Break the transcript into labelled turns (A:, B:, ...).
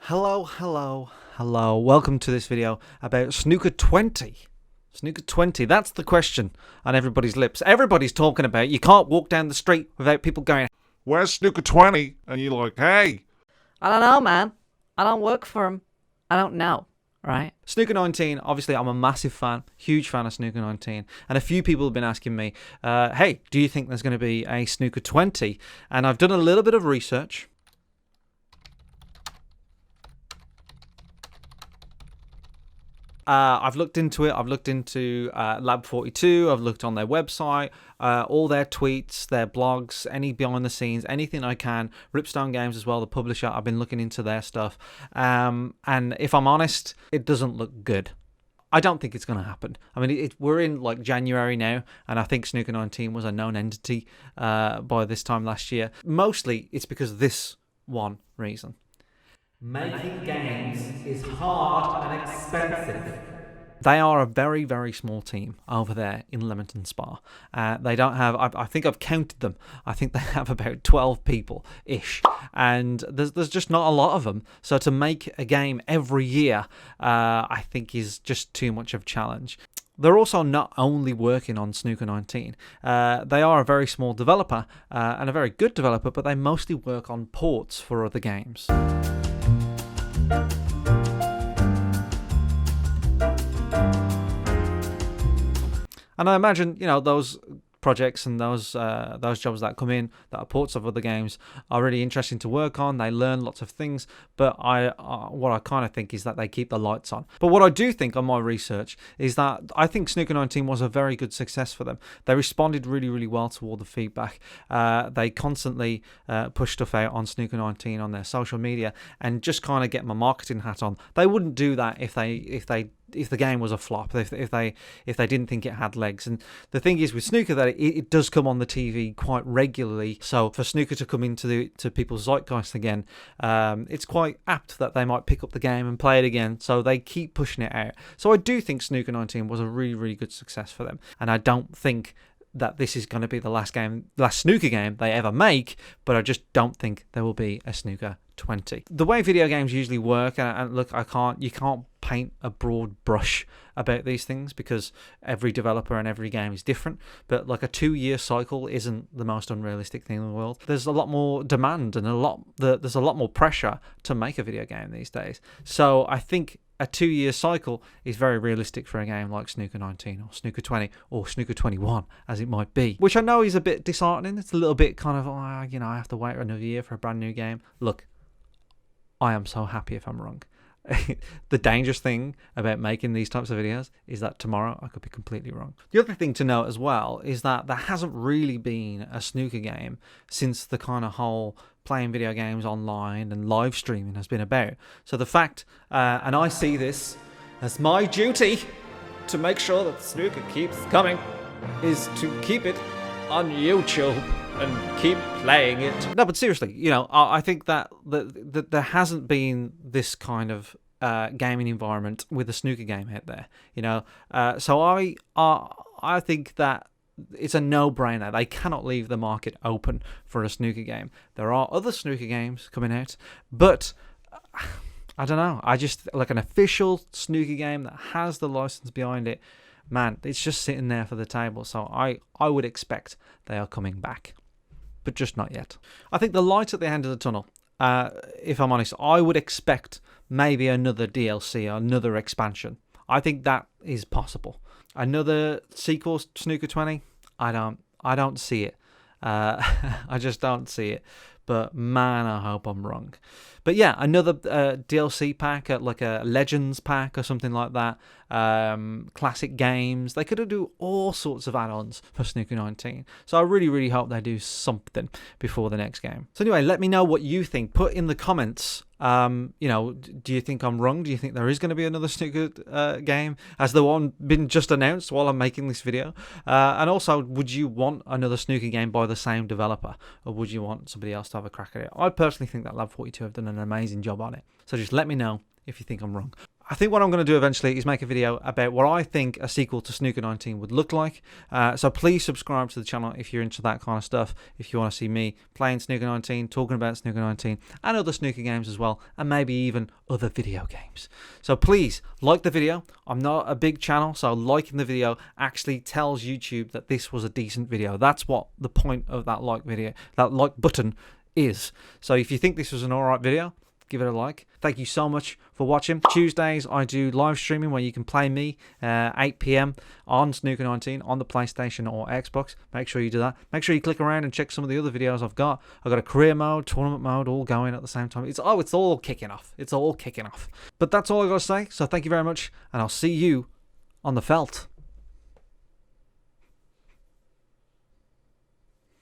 A: Hello. Welcome to this video about Snooker 20. Snooker 20, that's the question on everybody's lips. Everybody's talking about it. You can't walk down the street without people going,
B: "Where's Snooker 20? And you're like, hey.
C: I don't know, man. I don't work for him. I don't know, right?
A: Snooker 19, obviously I'm a massive fan, huge fan of Snooker 19. And a few people have been asking me, hey, do you think there's going to be a Snooker 20? And I've done a little bit of research. I've looked into it. I've looked into Lab 42. I've looked on their website, all their tweets, their blogs, any behind the scenes, anything I can. Ripstone Games as well, the publisher. I've been looking into their stuff. And if I'm honest, it doesn't look good. I don't think it's going to happen. I mean, we're in like January now, and I think Snooker 19 was a known entity by this time last year. Mostly it's because of this one reason. Making games is hard and expensive. They are a very, very small team over there in Leamington Spa. They don't have, I think I've counted them. I think they have about 12 people-ish. And there's just not a lot of them. So to make a game every year, I think is just too much of a challenge. They're also not only working on Snooker 19. They are a very small developer and a very good developer, but they mostly work on ports for other games. And I imagine, those projects and those jobs that come in that are ports of other games are really interesting to work on. They learn lots of things, but what I kind of think is that they keep the lights on. But what I do think on my research is that I think Snooker 19 was a very good success for them. They responded really, really well to all the feedback. They constantly push stuff out on Snooker 19 on their social media, and just kind of get my marketing hat on. They wouldn't do that if the game was a flop, if they didn't think it had legs. And the thing is with snooker that it does come on the TV quite regularly, so for snooker to come into people's zeitgeist again, it's quite apt that they might pick up the game and play it again, so they keep pushing it out. So I do think Snooker 19 was a really, really good success for them, and I don't think that this is going to be the last snooker game they ever make, but I just don't think there will be a Snooker 20. The way video games usually work, and look, you can't paint a broad brush about these things because every developer and every game is different, but like a 2-year cycle isn't the most unrealistic thing in the world. There's a lot more demand and there's a lot more pressure to make a video game these days. So I think a 2-year cycle is very realistic for a game like Snooker 19 or Snooker 20 or Snooker 21 as it might be, which I know is a bit disheartening. It's a little bit kind of, I have to wait another year for a brand new game. Look, I am so happy if I'm wrong. The dangerous thing about making these types of videos is that tomorrow I could be completely wrong. The other thing to note as well is that there hasn't really been a snooker game since the kind of whole playing video games online and live streaming has been about. So the fact, and I see this as my duty to make sure that snooker keeps coming, is to keep it on YouTube and keep playing it. No, but seriously, I think that there hasn't been this kind of gaming environment with a snooker game out there. So I think that it's a no-brainer. They cannot leave the market open for a snooker game. There are other snooker games coming out, but I don't know. I just like an official snooker game that has the license behind it. Man, it's just sitting there for the table. So I would expect they are coming back, but just not yet. I think the light at the end of the tunnel, if I'm honest, I would expect maybe another DLC or another expansion. I think that is possible. Another sequel, Snooker 20, I don't see it. I just don't see it. But man, I hope I'm wrong. But yeah, another DLC pack, like a Legends pack or something like that. Classic games. They could do all sorts of add-ons for Snooker 19. So I really, really hope they do something before the next game. So anyway, let me know what you think. Put in the comments, do you think I'm wrong? Do you think there is going to be another snooker game as the one been just announced while I'm making this video? And also, would you want another snooker game by the same developer, or would you want somebody else to have a crack at it? I personally think that Lab 42 have done an amazing job on it. So just let me know if you think I'm wrong. I think what I'm going to do eventually is make a video about what I think a sequel to Snooker 19 would look like. So please subscribe to the channel if you're into that kind of stuff. If you want to see me playing Snooker 19, talking about Snooker 19 and other snooker games as well, and maybe even other video games. So please like the video. I'm not a big channel, so liking the video actually tells YouTube that this was a decent video. That's what the point of that like button is. So if you think this was an alright video, give it a like. Thank you so much for watching. Tuesdays I do live streaming where you can play me 8 p.m. on Snooker 19 on the PlayStation or Xbox. Make sure you do that. Make sure you click around and check some of the other videos I've got. I've got a career mode, tournament mode, all going at the same time. It's all kicking off. It's all kicking off. But that's all I got to say. So thank you very much, and I'll see you on the felt.